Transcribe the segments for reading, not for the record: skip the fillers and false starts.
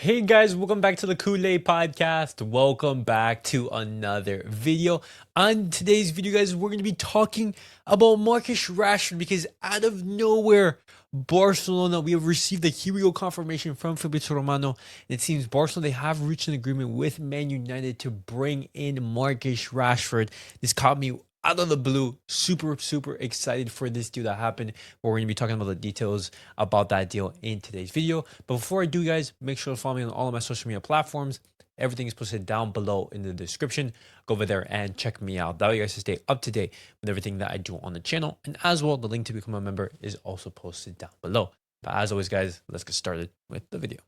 Hey guys, welcome back to the Kool-Aid Podcast. Welcome back to another video. On today's video, guys, we're going to be talking about Marcus Rashford because out of nowhere, Barcelona, we have received a hero confirmation from Fabrizio Romano. And it seems Barcelona, they have reached an agreement with Man United to bring in Marcus Rashford. This caught me out of the blue, super excited for this deal that happened. But we're gonna be talking about the details about that deal in today's video. But before I do, guys, make sure to follow me on all of my social media platforms. Everything is posted down below in the description. Go over there and check me out. That way you guys can stay up to date with everything that I do on the channel. And as well, the link to become a member is also posted down below. But as always, guys, let's get started with the video.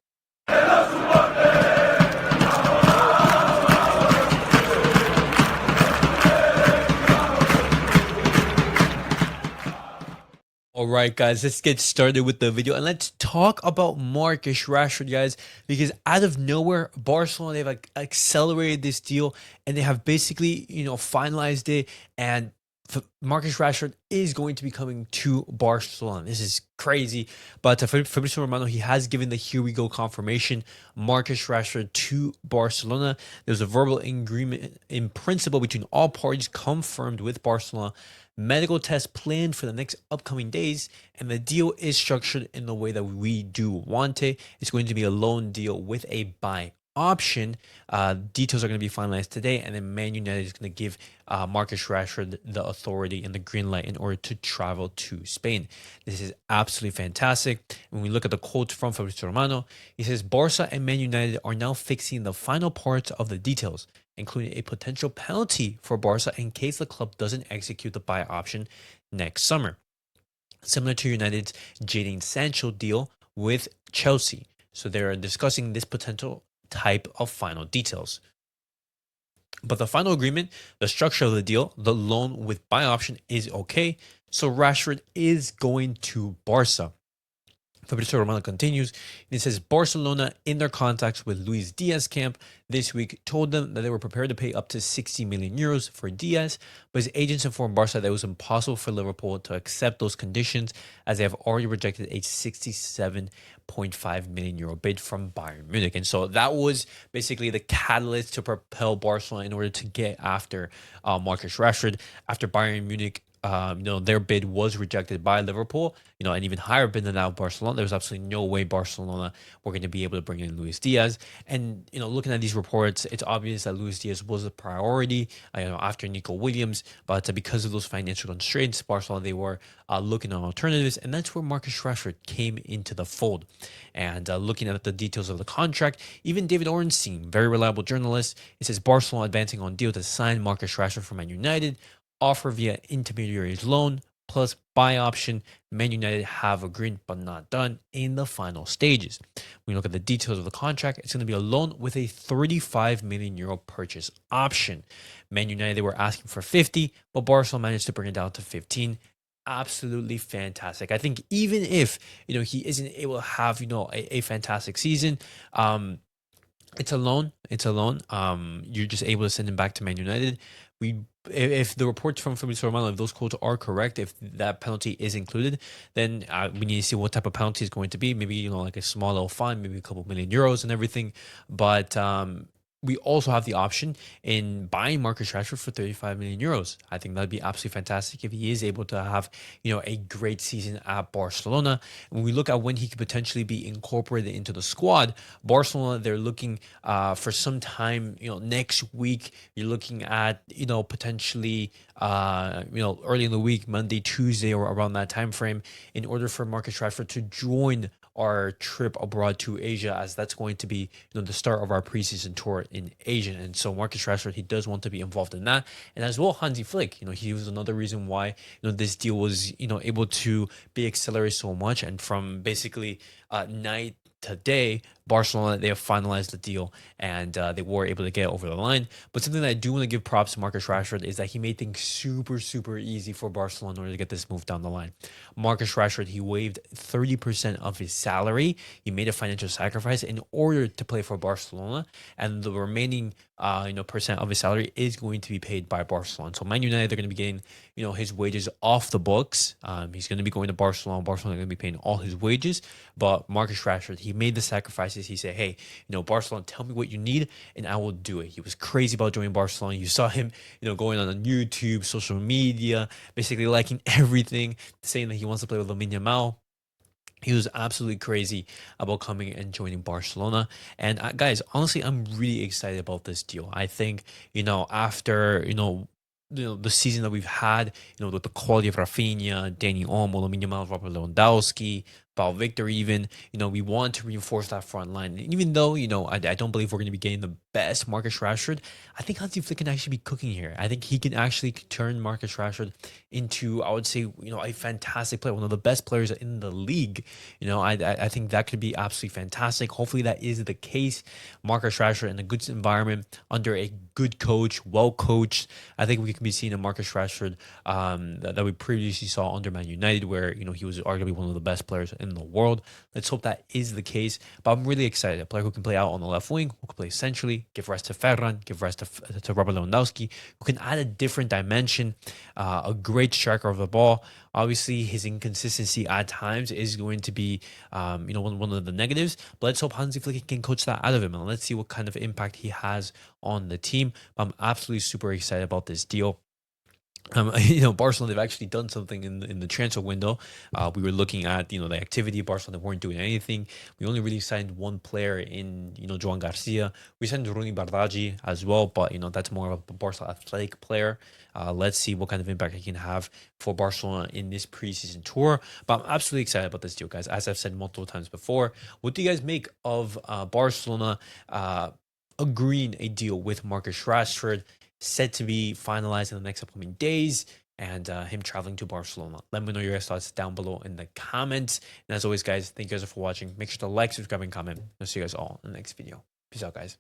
All right, guys, let's get started with the video and let's talk about Marcus Rashford, guys, because out of nowhere, Barcelona, they've accelerated this deal and they have basically, finalized it. And Marcus Rashford is going to be coming to Barcelona. This is crazy. But Fabrizio Romano, he has given the here we go confirmation. Marcus Rashford to Barcelona. There's a verbal agreement in principle between all parties confirmed with Barcelona. Medical test planned for the next upcoming days, and the deal is structured in the way that we do want it. It's going to be a loan deal with a buy option. Details are going to be finalized today, and then Man United is going to give Marcus Rashford the authority and the green light in order to travel to Spain. This is absolutely fantastic. When we look at the quote from Fabrizio Romano, he says, Barca and Man United are now fixing the final parts of the details, including a potential penalty for Barca in case the club doesn't execute the buy option next summer. Similar to United's Jadon Sancho deal with Chelsea. So they're discussing this potential type of final details. But the final agreement, the structure of the deal, the loan with buy option is okay. So Rashford is going to Barca. Fabrizio Romano continues, and he says Barcelona, in their contacts with Luis Díaz camp this week, told them that they were prepared to pay up to 60 million euros for Diaz, but his agents informed Barca that it was impossible for Liverpool to accept those conditions as they have already rejected a 67.5 million euro bid from Bayern Munich. And so that was basically the catalyst to propel Barcelona in order to get after Marcus Rashford after Bayern Munich. Their bid was rejected by Liverpool, an even higher bid than that of Barcelona. There was absolutely no way Barcelona were going to be able to bring in Luis Díaz. And, looking at these reports, it's obvious that Luis Díaz was a priority, after Nico Williams. But because of those financial constraints, Barcelona, they were looking at alternatives. And that's where Marcus Rashford came into the fold. And looking at the details of the contract, even David Ornstein, very reliable journalist, it says Barcelona advancing on deal to sign Marcus Rashford from Man United. Offer via intermediaries loan plus buy option. Man United have agreed but not done in the final stages. When you look at the details of the contract, it's going to be a loan with a 35 million euro purchase option. Man United, they were asking for 50, but Barcelona managed to bring it down to 15. Absolutely fantastic. I think even if he isn't able to have a fantastic season, it's a loan. You're just able to send him back to Man United. If the reports from Fabrizio Romano, if those quotes are correct, if that penalty is included, then we need to see what type of penalty is going to be. Maybe like a small little fine, maybe a couple million euros and everything. But we also have the option in buying Marcus Rashford for 35 million euros. I think that'd be absolutely fantastic if he is able to have, a great season at Barcelona. When we look at when he could potentially be incorporated into the squad, Barcelona, they're looking for some time, next week. You're looking at, potentially, early in the week, Monday, Tuesday, or around that time frame, in order for Marcus Rashford to join our trip abroad to Asia, as that's going to be the start of our preseason tour in Asia. And so Marcus Rashford, he does want to be involved in that. And as well, Hansi Flick, he was another reason why this deal was able to be accelerated so much. And from basically night to day, Barcelona, they have finalized the deal and they were able to get over the line. But something that I do want to give props to Marcus Rashford is that he made things super easy for Barcelona in order to get this move down the line. Marcus Rashford, he waived 30% of his salary. He made a financial sacrifice in order to play for Barcelona, and the remaining percent of his salary is going to be paid by Barcelona. So Man United, they're going to be getting his wages off the books. He's going to be going to Barcelona. Barcelona are going to be paying all his wages, but Marcus Rashford, he made the sacrifice. prices. He said, hey, Barcelona, tell me what you need and I will do it. He was crazy about joining Barcelona. You saw him, going on YouTube, social media, basically liking everything, saying that he wants to play with Lamine Yamal. He was absolutely crazy about coming and joining Barcelona. And guys, honestly, I'm really excited about this deal. I think, after, the season that we've had, with the quality of Rafinha, Dani Olmo, Lamine Yamal, Robert Lewandowski, Paul Victor even, we want to reinforce that front line. And even though, I don't believe we're going to be getting the best Marcus Rashford, I think Hansi Flick can actually be cooking here. I think he can actually turn Marcus Rashford into, I would say, a fantastic player, one of the best players in the league. I think that could be absolutely fantastic. Hopefully that is the case. Marcus Rashford in a good environment under a good coach, well coached. I think we can be seeing a Marcus Rashford that we previously saw under Man United, where he was arguably one of the best players in the world. Let's hope that is the case. But I'm really excited. A player who can play out on the left wing, who can play centrally, give rest to Ferran, give rest to Robert Lewandowski, who can add a different dimension, a great striker of the ball. Obviously, his inconsistency at times is going to be, one of the negatives. But let's hope Hansi Flick can coach that out of him, and let's see what kind of impact he has on the team. I'm absolutely super excited about this deal. Barcelona, they've actually done something in the transfer window. We were looking at, the activity. Barcelona weren't doing anything. We only really signed one player in, Joan Garcia. We signed Rooney Bardghji as well, but, that's more of a Barca athletic player. Let's see what kind of impact he can have for Barcelona in this preseason tour. But I'm absolutely excited about this deal, guys. As I've said multiple times before, what do you guys make of Barcelona agreeing a deal with Marcus Rashford, set to be finalized in the next upcoming days, and him traveling to Barcelona? Let me know your guys' thoughts down below in the comments. And as always, guys, thank you guys for watching. Make sure to like, subscribe, and comment. I'll see you guys all in the next video. Peace out, guys.